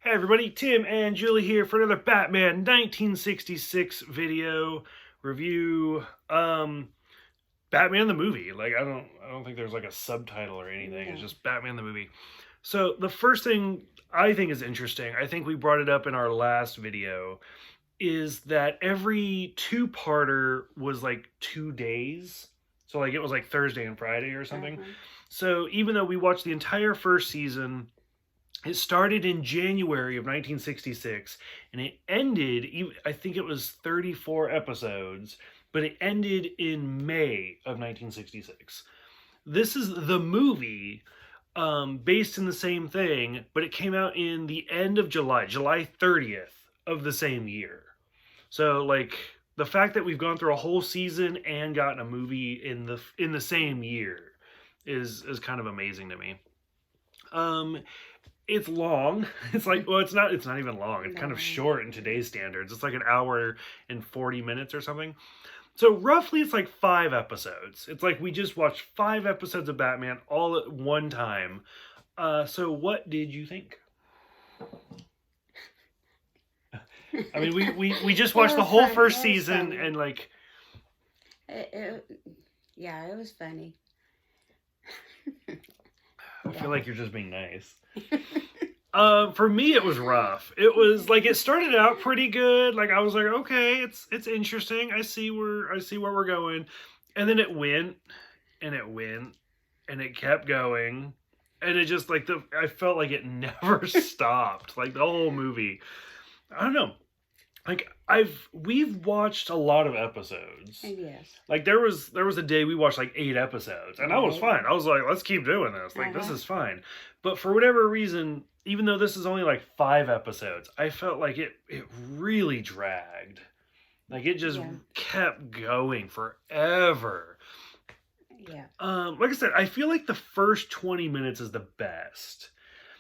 Hey everybody, Tim and Julie here for another Batman 1966 video review. Batman the movie. I don't think there's like a subtitle or anything. It's No. just Batman the movie. So the first thing I think is interesting, I think we brought it up in our last video, is that every two-parter was like 2 days. So like it was like Thursday and Friday or something. Uh-huh. So even though we watched the entire first season, it started in January of 1966 and it ended, I think it was 34 episodes, but it ended in May of 1966. This is the movie based in the same thing, but it came out in the end of July 30th of the same year. So, like, the fact that we've gone through a whole season and gotten a movie in the same year is kind of amazing to me. It's long. It's like, well, it's not even long. It's kind of No. short in today's standards. It's like an hour and 40 minutes or something. So roughly it's like 5 episodes. It's like we just watched 5 episodes of Batman all at one time. So what did you think? I mean, we just watched the whole first season funny. and like Yeah, it was funny. I feel like you're just being nice. For me, it was rough. It was like it started out pretty good. Like I was like, okay, it's interesting. I see where we're going, and then it went and it went and it kept going, and it just like I felt like it never stopped. Like the whole movie. I don't know. Like we've watched a lot of episodes. Yes. Like there was a day we watched like 8 episodes, and I was fine. I was like, let's keep doing this. Like this is fine. But for whatever reason, even though this is only like 5 episodes, I felt like it really dragged. Like it just kept going forever. Yeah. Like I said, I feel like the first 20 minutes is the best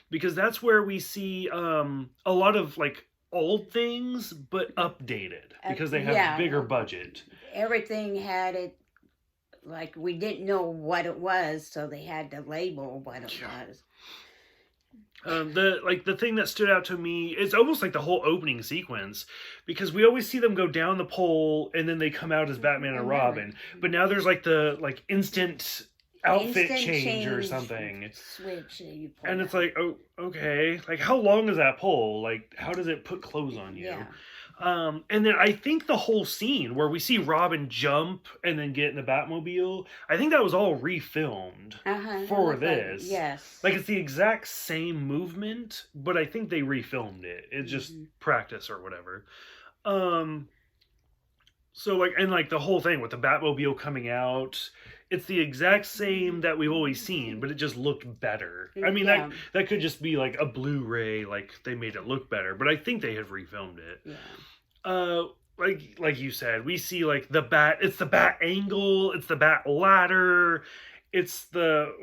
because that's where we see a lot of like old things but updated because they have bigger budget. Everything had it, like we didn't know what it was, so they had to label what it was. The thing that stood out to me is almost like the whole opening sequence, because we always see them go down the pole and then they come out as Batman and Robin, but now there's like the instant outfit change or something switch and it's like, oh, okay, like how long is that pole? Like how does it put clothes on you? And then I think the whole scene where we see Robin jump and then get in the Batmobile, I think that was all refilmed for this. Yes. Like it's the exact same movement, but I think they refilmed it. It's just practice or whatever. So like, and like the whole thing with the Batmobile coming out, it's the exact same that we've always seen, but it just looked better. I mean, that could just be like a Blu-ray, like they made it look better, but I think they have refilmed it. Like you said, we see like it's the bat angle, it's the bat ladder, it's the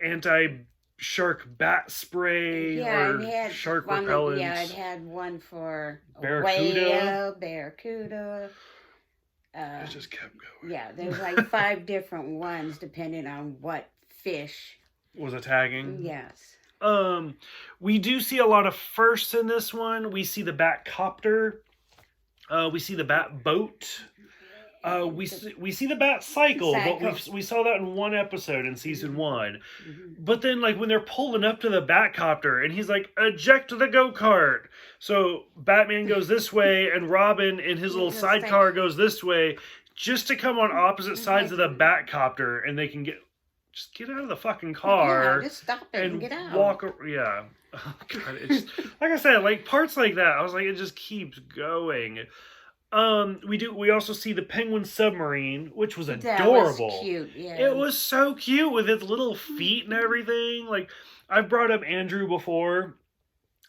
anti-shark bat spray or it had shark repellent. Yeah, it had one for Barracuda. Whale, Barracuda. It just kept going. Yeah, there's like 5 different ones depending on what fish was attacking. Yes. We do see a lot of firsts in this one. We see the Batcopter. We see the Bat boat. We see the Bat cycle, but we saw that in one episode in season 1. But then, like when they're pulling up to the Batcopter, and he's like, "Eject the go-kart." So Batman goes this way, and Robin in his little sidecar goes this way, just to come on opposite sides of the Batcopter, and they can get out of the fucking car. Yeah, just stop it and get out. Walk. Yeah. Oh God, it's like I said, like parts like that. I was like, it just keeps going. We also see the Penguin submarine, which was adorable. That was cute, yeah. It was so cute with its little feet and everything. Like I've brought up Andrew before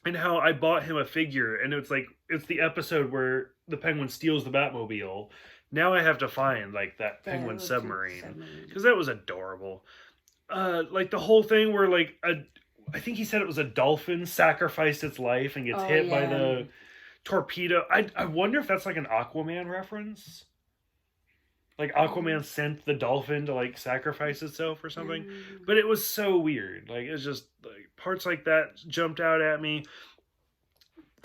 and how I bought him a figure, and it's the episode where the Penguin steals the Batmobile. Now I have to find like that Penguin submarine because that was adorable. Like the whole thing where like I think he said it was a dolphin sacrificed its life and gets hit by the torpedo. I wonder if that's like an Aquaman reference. Like Aquaman sent the dolphin to like sacrifice itself or something. But it was so weird. Like it's just like parts like that jumped out at me.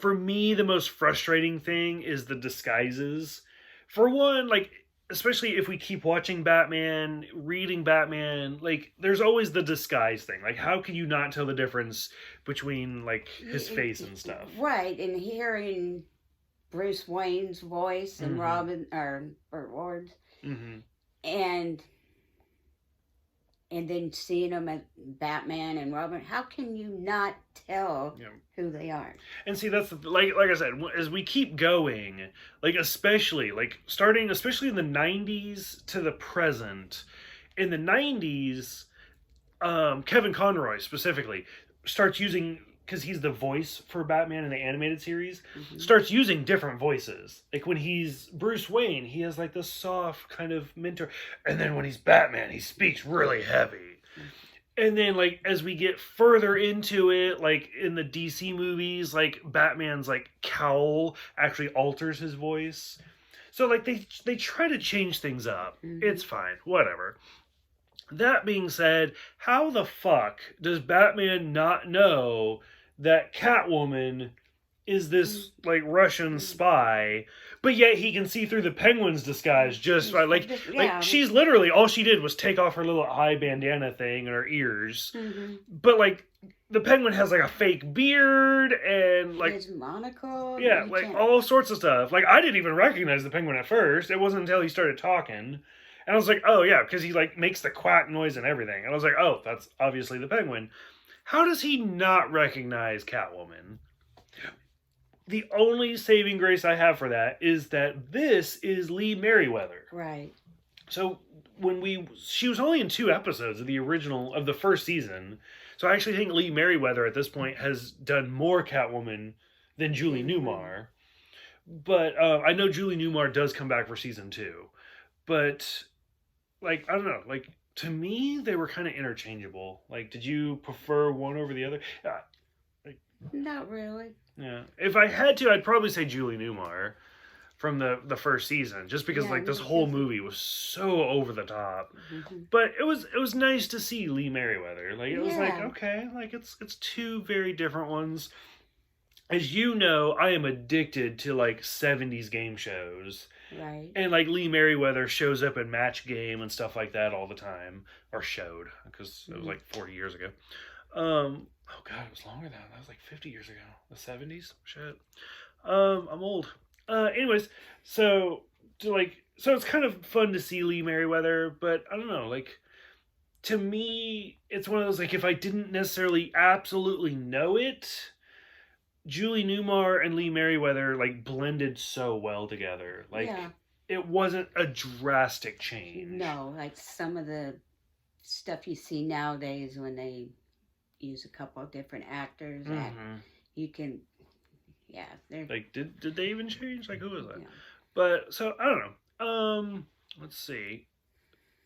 for me, the most frustrating thing is the disguises. For one, like, especially if we keep watching Batman, reading Batman, like, there's always the disguise thing. Like, how can you not tell the difference between, like, his face and stuff? Right, and hearing Bruce Wayne's voice and Mhm. Robin or Burt Ward's, Mm-hmm. and then seeing them as Batman and Robin, how can you not tell Yeah. who they are? And see, that's like I said, as we keep going, like especially like starting, especially in the '90s to the present. In the '90s, Kevin Conroy specifically starts using, because he's the voice for Batman in the animated series, starts using different voices. Like when he's Bruce Wayne, he has like this soft kind of mentor, and then when he's Batman, he speaks really heavy. And then like as we get further into it, like in the DC movies, like Batman's like cowl actually alters his voice. So like they try to change things up. It's fine, whatever. That being said, how the fuck does Batman not know that Catwoman is this like Russian spy, but yet he can see through the Penguin's disguise just fine? Like she's literally, all she did was take off her little eye bandana thing and her ears. But like the Penguin has like a fake beard and like his monocle. Yeah, like all sorts of stuff. Like I didn't even recognize the Penguin at first. It wasn't until he started talking. And I was like, oh yeah, because he like makes the quack noise and everything. And I was like, oh, that's obviously the Penguin. How does he not recognize Catwoman? The only saving grace I have for that is that this is Lee Merriweather. Right. So she was only in 2 episodes of the original, of the first season. So I actually think Lee Merriweather at this point has done more Catwoman than Julie Newmar. But I know Julie Newmar does come back for season 2. But like, I don't know, like to me they were kind of interchangeable. Like, did you prefer one over the other? Not really. Yeah. If I had to, I'd probably say Julie Newmar from the first season, just because like this whole movie was so over the top. But it was nice to see Lee Merriweather. Like it was like, okay, like it's 2 very different ones. As you know, I am addicted to like 70s game shows. Right. And like Lee Merriweather shows up in Match Game and stuff like that all the time, or showed, because it was like 40 years ago. Oh god, it was longer than that. That was like 50 years ago. The 70s? Shit. I'm old. Anyways, so it's kind of fun to see Lee Merriweather, but I don't know, like to me, it's one of those, like, if I didn't necessarily absolutely know it, Julie Newmar and Lee Merriweather like blended so well together. Like it wasn't a drastic change. No, like some of the stuff you see nowadays when they use a couple of different actors, you can, they're like did they even change? Like who was that? Yeah. But so I don't know. Let's see.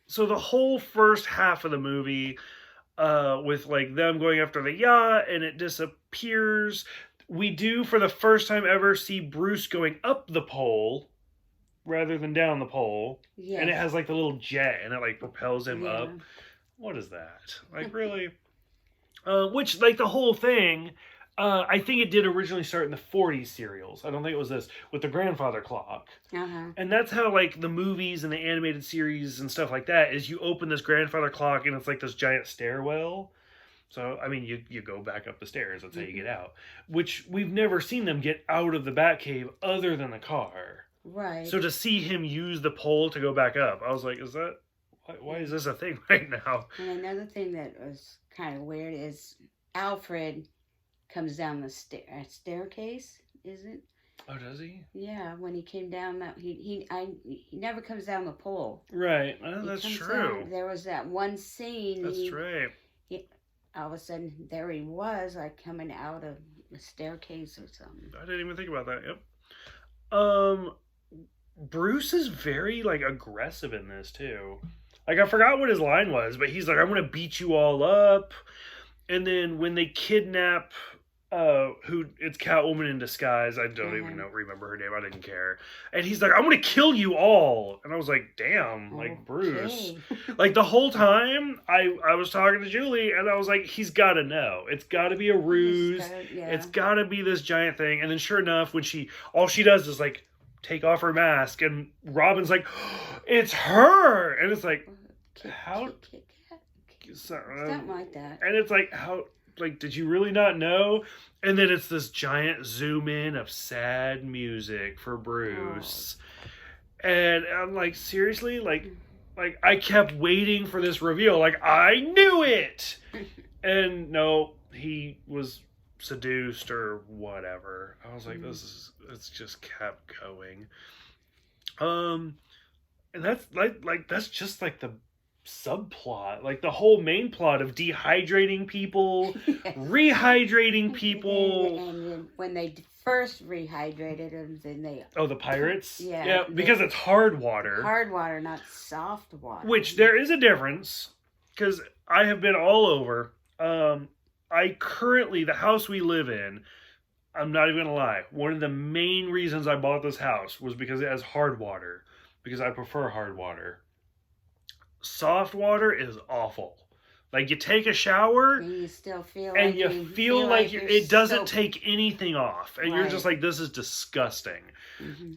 So the whole first half of the movie, with like them going after the yacht and it disappears. We do, for the first time ever, see Bruce going up the pole rather than down the pole. Yes. And it has like the little jet and it like propels him up. What is that? Like really? Which, like the whole thing, I think it did originally start in the 40s serials. I don't think it was this, with the grandfather clock. And that's how like the movies and the animated series and stuff like that is, you open this grandfather clock and it's like this giant stairwell. So, I mean, you go back up the stairs. That's how you get out. Which we've never seen them get out of the Batcave other than the car. Right. So to see him use the pole to go back up, I was like, is that... Why is this a thing right now? And another thing that was kind of weird is Alfred comes down the staircase, is it? Oh, does he? Yeah, when he came down that he never comes down the pole. Right. That's true. Down, there was that one scene. That's right. All of a sudden, there he was, like coming out of the staircase or something. I didn't even think about that. Yep. Bruce is very like aggressive in this too. Like I forgot what his line was, but he's like, "I'm gonna beat you all up." And then when they kidnap who it's Catwoman in disguise. I don't even Mhm. remember her name. I didn't care. And he's like, I'm gonna kill you all. And I was like, damn, like Bruce. Okay. Like the whole time I was talking to Julie and I was like, he's gotta know. It's gotta be a ruse. Yeah. It's gotta be this giant thing. And then sure enough, when all she does is like take off her mask and Robin's like, it's her. And it's like, how something like that. and it's like, how, like, did you really not know? And then it's this giant zoom in of sad music for Bruce. And I'm like, seriously? Like I kept waiting for this reveal. Like, I knew it! And no, he was seduced or whatever. I was like, it's just kept going. And that's like that's just like the subplot, like the whole main plot of dehydrating people, rehydrating people. And then when they first rehydrated them, then they the pirates. Yeah, because it's hard water. Hard water, not soft water. Which there is a difference, because I have been all over. I currently, the house we live in, I'm not even gonna lie, one of the main reasons I bought this house was because it has hard water, because I prefer hard water. Soft water is awful. Like, you take a shower and you still feel and like you feel like it doesn't take anything off, and you're just like, this is disgusting.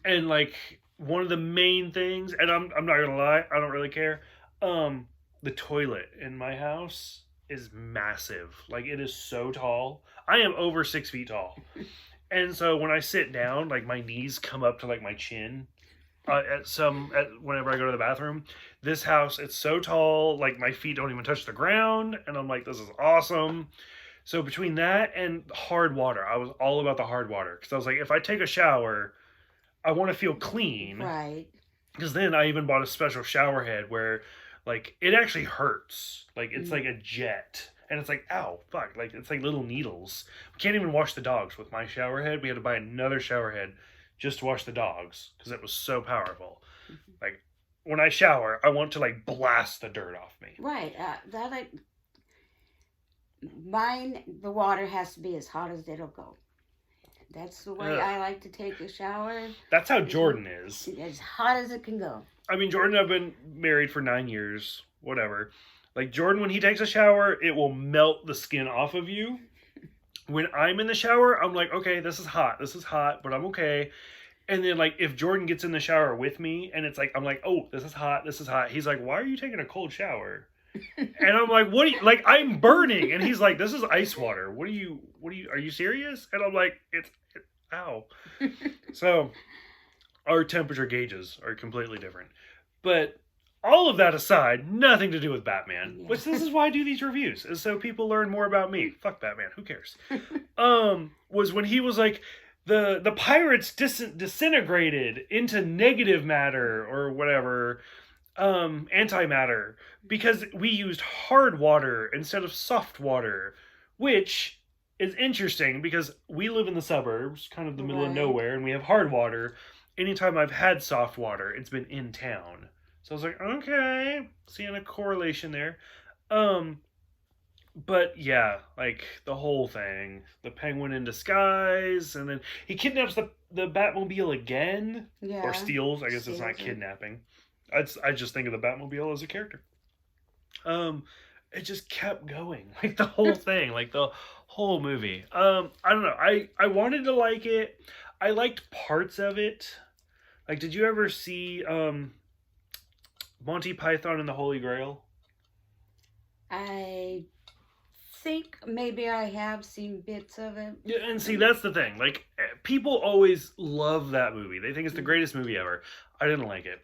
And like, one of the main things, and I'm not gonna lie, I don't really care, the toilet in my house is massive. Like, it is so tall. I am over 6 feet tall. And so when I sit down, like, my knees come up to like my chin. Whenever I go to the bathroom, this house, it's so tall, like my feet don't even touch the ground, and I'm like, this is awesome. So between that and hard water, I was all about the hard water, because I was like, if I take a shower, I want to feel clean, right? Because then I even bought a special shower head where, like, it actually hurts, like it's like a jet, and it's like, ow, fuck, like it's like little needles. We can't even wash the dogs with my shower head. We had to buy another shower head just to wash the dogs, because it was so powerful. Like, when I shower, I want to like blast the dirt off me. Right. Mine, the water has to be as hot as it'll go. That's the way I like to take a shower. That's how Jordan is. As hot as it can go. I mean, Jordan, I've been married for 9 years, whatever. Like, Jordan, when he takes a shower, it will melt the skin off of you. When I'm in the shower, I'm like, okay, this is hot, but I'm okay. And then, like, if Jordan gets in the shower with me, and it's like, I'm like, oh, this is hot. He's like, why are you taking a cold shower? And I'm like, what are you, like, I'm burning. And he's like, this is ice water. Are you serious? And I'm like, ow. So, our temperature gauges are completely different. But all of that aside, nothing to do with Batman. Yeah. Which, this is why I do these reviews, is so people learn more about me. Fuck Batman, who cares? Was when he was like, the pirates disintegrated into negative matter or whatever, antimatter, because we used hard water instead of soft water, which is interesting because we live in the suburbs, kind of the middle of nowhere, and we have hard water. Anytime I've had soft water, it's been in town. So I was like, okay, seeing a correlation there. But yeah, like the whole thing, the Penguin in disguise, and then he kidnaps the Batmobile again, or steals. I guess it's not kidnapping. I just think of the Batmobile as a character. It just kept going, like the whole thing, like the whole movie. I don't know. I wanted to like it. I liked parts of it. Like, did you ever see Monty Python and the Holy Grail? I think maybe I have seen bits of it. Yeah, and see, that's the thing. Like, people always love that movie. They think it's the greatest movie ever. I didn't like it.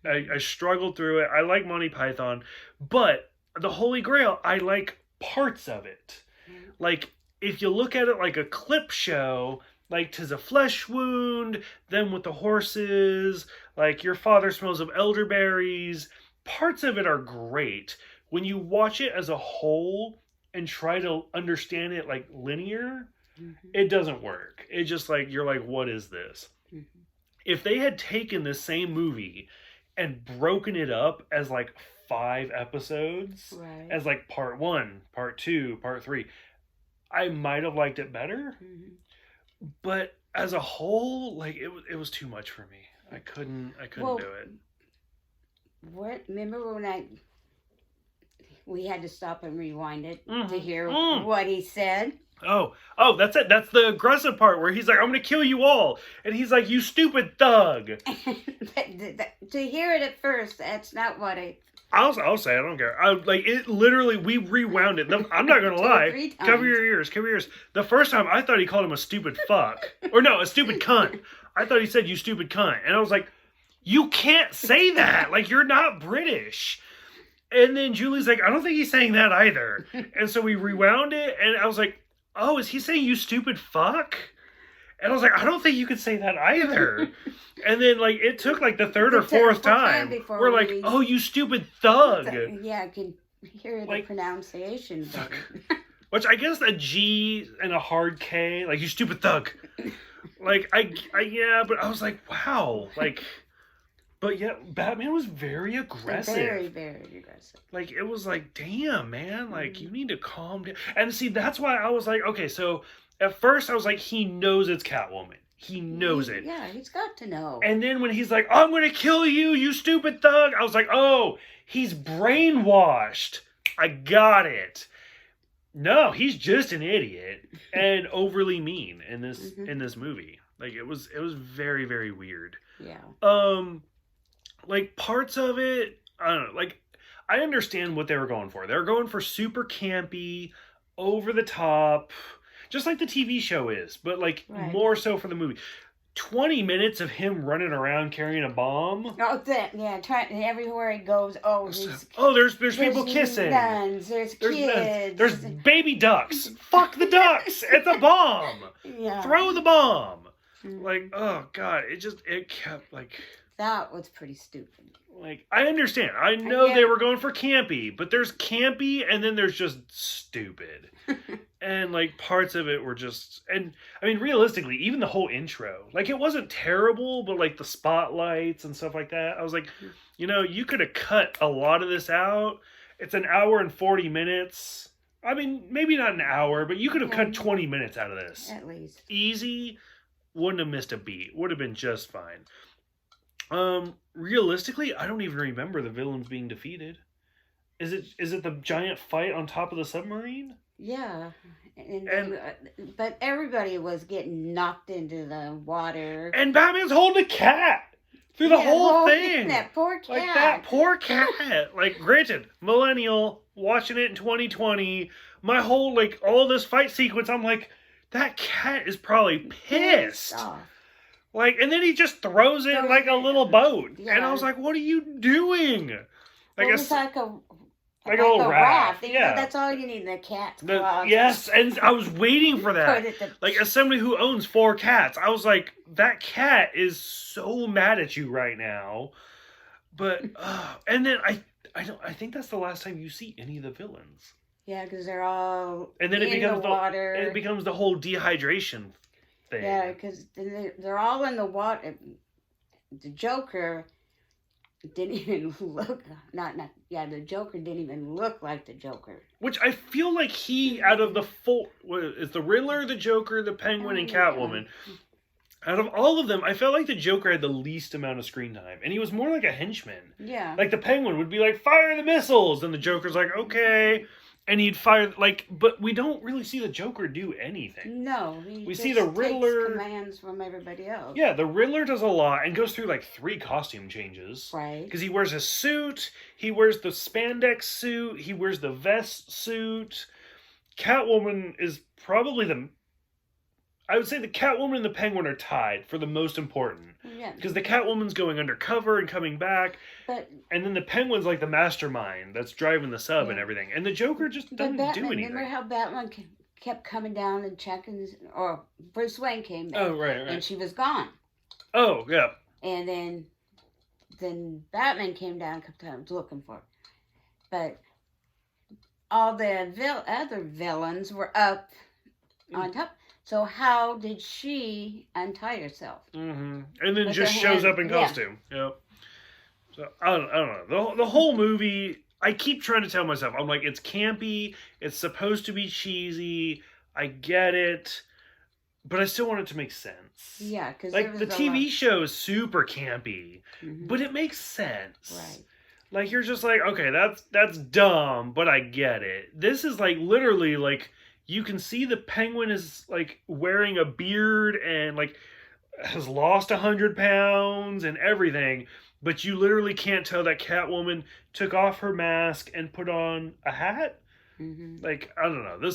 I struggled through it. I like Monty Python, but the Holy Grail, I like parts of it. Like, if you look at it like a clip show, like 'Tis a Flesh Wound, Them with the Horses, like Your Father Smells of Elderberries, parts of it are great. When you watch it as a whole and try to understand it like linear, it doesn't work. It just like, you're like, what is this? If they had taken this same movie and broken it up as like 5 episodes, as like part 1, part 2, part 3, I might have liked it better, Mhm. but as a whole, like it was too much for me. I couldn't Well, do it. remember when we had to stop and rewind it to Mm-hmm. hear Mm. what he said? Oh, that's it. That's the aggressive part where he's like, "I'm gonna kill you all," and he's like, "You stupid thug." To hear it at first, that's not what I. I'll say I don't care. Like it literally. We rewound it. I'm not gonna Two or lie. three Cover times. your ears. Cover your ears. The first time I thought he called him a stupid fuck, or no, a stupid cunt. I thought he said you stupid cunt, and I was like, you can't say that. Like you're not British. And then Julie's like, I don't think he's saying that either. And so we rewound it, and I was like, oh, is he saying you stupid fuck? And I was like, I don't think you could say that either. And then like it took like the third or fourth time. before We're like, oh, you stupid thug. Yeah, I can hear the Like, pronunciation better. Which I guess a G and a hard K, like you stupid thug. Like I yeah, but I was like, wow, like. But yeah, Batman was very aggressive. Very, very aggressive. Like it was like, damn, man, like you need to calm down. And see, that's why I was like, okay, so at first I was like, he knows it's Catwoman. He knows it. Yeah, he's got to know. And then when he's like, I'm gonna kill you, you stupid thug, I was like, oh, he's brainwashed. I got it. No, he's just an idiot and overly mean in this movie. Like it was very, very weird. Yeah. Like parts of it, I don't know, like I understand what they were going for. They were going for super campy, over the top, just like the TV show is, but like more so for the movie. 20 minutes of him running around carrying a bomb. Oh, everywhere he goes. Oh, there's people kissing. Nuns, there's kids. There's baby ducks. Fuck the ducks. It's a bomb. Yeah. Throw the bomb. Like, oh god, it kept like. That was pretty stupid. Like, I understand. I know they were going for campy, but there's campy and then there's just stupid. And, like, parts of it were just... And, I mean, realistically, even the whole intro. Like, it wasn't terrible, but, like, the spotlights and stuff like that. I was like, you know, you could have cut a lot of this out. It's an hour and 40 minutes. I mean, maybe not an hour, but you could have cut 20 minutes out of this. At least. Easy. Wouldn't have missed a beat. Would have been just fine. Realistically, I don't even remember the villains being defeated. Is it the giant fight on top of the submarine? Yeah, but everybody was getting knocked into the water. And Batman's holding a cat through the whole thing. That poor cat. Like that poor cat. Like, granted, millennial watching it in 2020. My whole like all this fight sequence, I'm like, that cat is probably pissed. Like, and then he just throws it in like a little boat. Yeah. And I was like, what are you doing? Like, it was like a little raft. Yeah. That's all you need, the cat's claws. Yes, and I was waiting for that. Like, as somebody who owns 4 cats, I was like, that cat is so mad at you right now. But, and then I think that's the last time you see any of the villains. Yeah, because they're all and then in the water. It becomes the whole dehydration thing. Yeah, because they're all in the water. The Joker didn't even look the Joker didn't even look like the Joker. Which I feel like he, out of the full, is the Riddler, the Joker, the Penguin, and Catwoman. Out of all of them, I felt like the Joker had the least amount of screen time, and he was more like a henchman. Yeah, like the Penguin would be like, "Fire the missiles," and the Joker's like, "Okay." And he'd fire, like, but we don't really see the Joker do anything. No. We see the Riddler... takes commands from everybody else. Yeah, the Riddler does a lot and goes through, like, 3 costume changes. Right. Because he wears a suit, he wears the spandex suit, he wears the vest suit. Catwoman is probably I would say the Catwoman and the Penguin are tied for the most important. Yeah. Because the Catwoman's going undercover and coming back. And then the Penguin's like the mastermind that's driving the sub and everything. And the Joker just doesn't do anything. Remember how Batman kept coming down and checking, or Bruce Wayne came in. Oh, right. And she was gone. Oh, yeah. And then Batman came down a couple times looking for her. But all the other villains were up on top. So how did she untie herself? Mm-hmm. And then just shows up in costume. Yeah. Yep. So I don't know. The whole movie, I keep trying to tell myself, I'm like, it's campy. It's supposed to be cheesy. I get it, but I still want it to make sense. Yeah, because Like, the TV show is super campy, but it makes sense. Right. Like, you're just like, okay, that's dumb, but I get it. This is like literally like you can see the Penguin is like wearing a beard and like has lost 100 pounds and everything, but you literally can't tell that Catwoman took off her mask and put on a hat. Like, I don't know.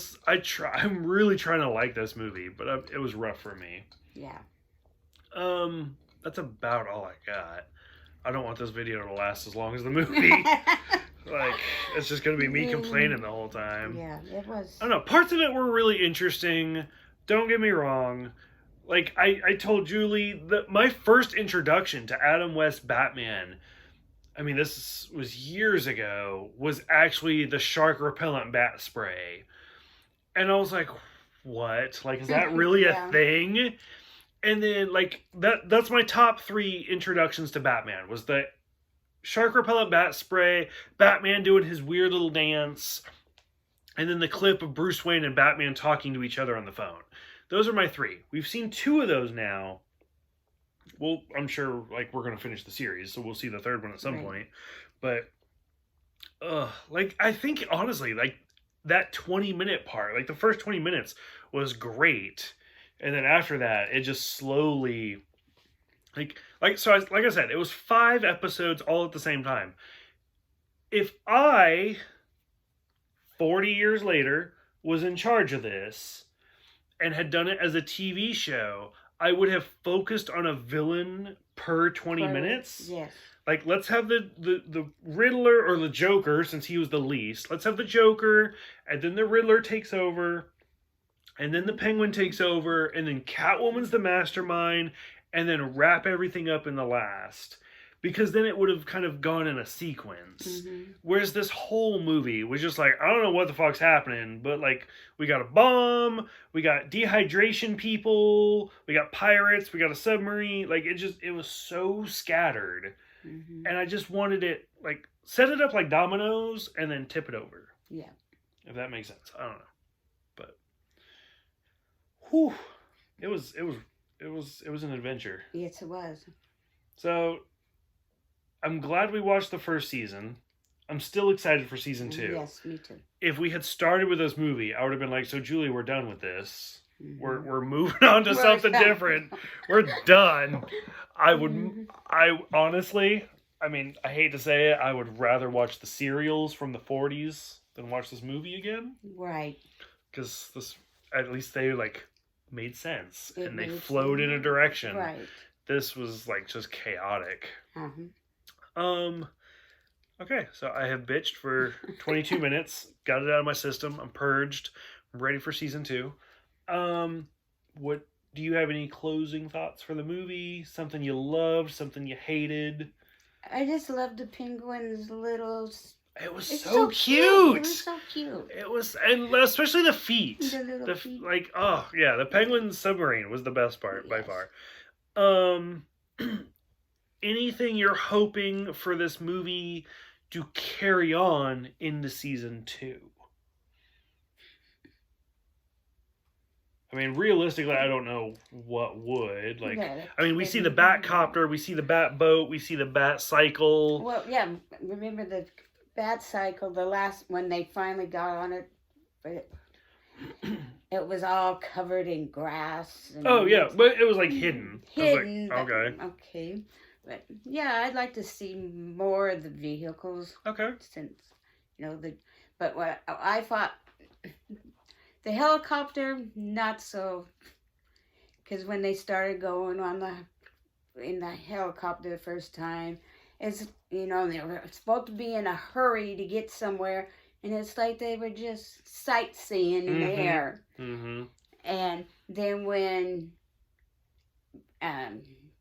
I'm really trying to like this movie, but it was rough for me. Yeah. That's about all I got. I don't want this video to last as long as the movie. Like, it's just gonna be me complaining the whole time. Yeah, it was. I don't know. Parts of it were really interesting. Don't get me wrong. Like, I told Julie that my first introduction to Adam West Batman, I mean, this was years ago, was actually the shark repellent bat spray. And I was like, what? Like, is that really Yeah. a thing? And then, like, that's my top 3 introductions to Batman, was the shark repellent bat spray, Batman doing his weird little dance, and then the clip of Bruce Wayne and Batman talking to each other on the phone. Those are my 3. We've seen 2 of those now. Well, I'm sure, like, we're going to finish the series, so we'll see the 3rd one at some point. But, like, I think, honestly, like, that 20-minute part, like, the first 20 minutes was great. And then after that, it just slowly, like I said, it was 5 episodes all at the same time. If I, 40 years later, was in charge of this and had done it as a TV show, I would have focused on a villain per 20 minutes. Yes. Like, let's have the Riddler or the Joker, since he was the least. Let's have the Joker, and then the Riddler takes over, and then the Penguin takes over, and then Catwoman's the mastermind, and then wrap everything up in the last. Because then it would have kind of gone in a sequence. Whereas this whole movie was just like, I don't know what the fuck's happening, but like, we got a bomb, we got dehydration people, we got pirates, we got a submarine. Like, it was so scattered. And I just wanted it, like, set it up like dominoes and then tip it over. Yeah. If that makes sense. I don't know. But, whew, it was an adventure. Yes, it was. So, I'm glad we watched the first season. I'm still excited for season 2. Yes, me too. If we had started with this movie, I would have been like, so Julie, we're done with this. We're moving on to something different. We're done. I honestly, I mean, I hate to say it, I would rather watch the serials from the 40s than watch this movie again. Right. Because at least they, like, made sense. It and they made flowed sense. in a direction. Right. This was, like, just chaotic. Uh-huh. Okay, so I have bitched for 22 minutes, got it out of my system, I'm purged, I'm ready for season 2. What do you have any closing thoughts for the movie? Something you loved, something you hated? I just loved the Penguin's little... It was It's so cute. It was so cute. It was, and especially the feet. The little feet. Like, oh yeah, the Penguin submarine was the best part by far. Anything you're hoping for this movie to carry on into season 2? I mean, realistically, I don't know what would. Like, Yeah, I mean, we see the Batcopter, we see the Bat boat, we see the Bat cycle. Well, yeah, remember the Bat cycle, the last, when they finally got on it, it was all covered in grass. And Oh, yeah, but it was, like, hidden. Hidden. I was like, but, okay. But, yeah, I'd like to see more of the vehicles. Okay. Since, but what I thought, the helicopter, not so, because when they started going in the helicopter the first time, it's, they were supposed to be in a hurry to get somewhere, and it's like they were just sightseeing in the air. And then when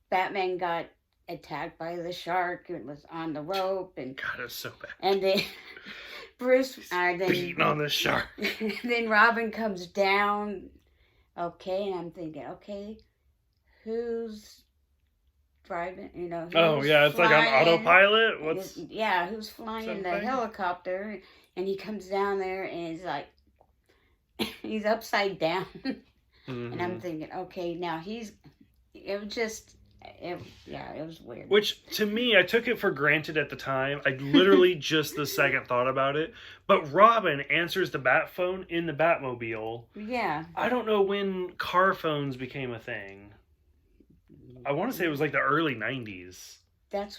Batman got attacked by the shark, it was on the rope, and God, it's so bad. and then Bruce beating on the shark. Then Robin comes down. Okay, and I'm thinking, okay, who's driving? Who's it's like on autopilot. who's flying the helicopter? And he comes down there, and he's like, he's upside down. And I'm Mhm. thinking, okay, now it was just, yeah, it was weird. Which, to me, I took it for granted at the time. I literally just the second thought about it. But Robin answers the bat phone in the Batmobile. Yeah. I don't know when car phones became a thing. I want to say it was like the early 90s.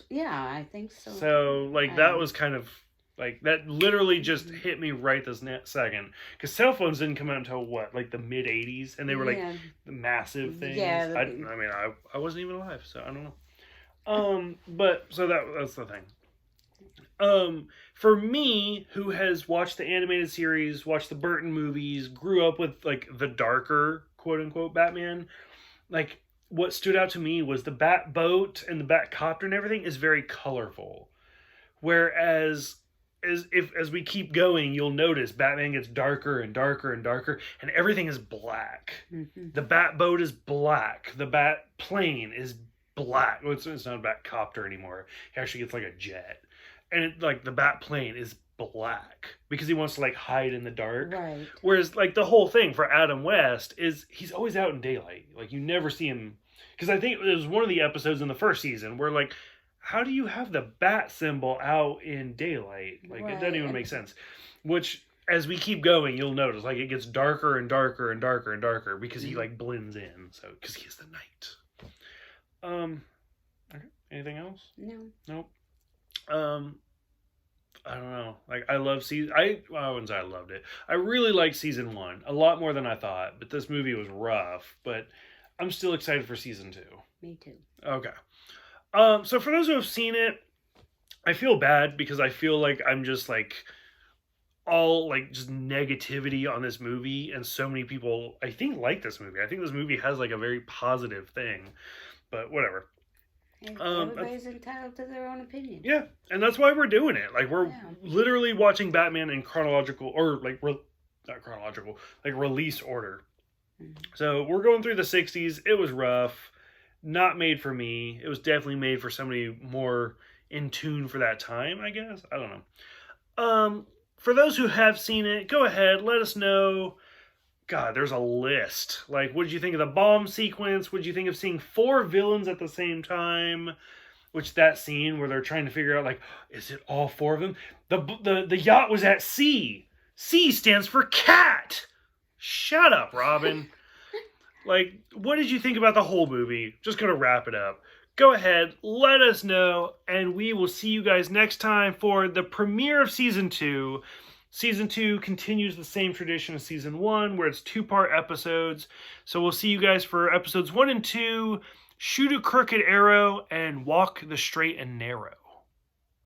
Yeah, I think so. So, like, that was kind of, like, that literally just Mhm. hit me right this second. Because cell phones didn't come out until, what, like the mid 80s? And they were, like, Yeah. the massive things. Yeah, I mean, I wasn't even alive, so I don't know. But, so that's the thing. For me, who has watched the animated series, watched the Burton movies, grew up with, like, the darker, quote-unquote, Batman, like, what stood out to me was the bat boat and the bat copter and everything is very colorful. Whereas as we keep going, you'll notice Batman gets darker and darker and darker, and everything is black. Mhm. The bat boat is black. The bat plane is black. Well, it's not a bat copter anymore. He actually gets like a jet, and like the bat plane is black because he wants to like hide in the dark. Right. Whereas like the whole thing for Adam West is he's always out in daylight. Like you never see him, because I think it was one of the episodes in the first season where like, how do you have the bat symbol out in daylight? Like it doesn't even Right. make sense. Which as we keep going, you'll notice like it gets darker and darker and darker and darker because he like blends in. So because he is the night. Okay. Anything else? No. Nope. I don't know. Like I love season. I wouldn't say I loved it. I really liked season 1 a lot more than I thought. But this movie was rough. But I'm still excited for season 2. Me too. Okay. So for those who have seen it, I feel bad because I feel like I'm just like all like just negativity on this movie, and so many people I think like this movie. I think this movie has like a very positive thing, but whatever. Everybody's entitled to their own opinion. Yeah, and that's why we're doing it. Like we're Yeah. literally watching Batman in chronological or like not chronological, like release order. Mhm. So we're going through the 60s. It was rough. Not made for me. It was definitely made for somebody more in tune for that time, I guess. I don't know. For those who have seen it, go ahead, let us know. God, there's a list. Like, what did you think of the bomb sequence? What did you think of seeing 4 villains at the same time? Which that scene where they're trying to figure out, like, is it all 4 of them? The yacht was at sea. C stands for cat. Shut up, Robin. Like, what did you think about the whole movie? Just gonna wrap it up. Go ahead, let us know, and we will see you guys next time for the premiere of Season 2. Season 2 continues the same tradition as Season 1, where it's 2-part episodes. So we'll see you guys for episodes 1 and 2, Shoot a Crooked Arrow, and Walk the Straight and Narrow.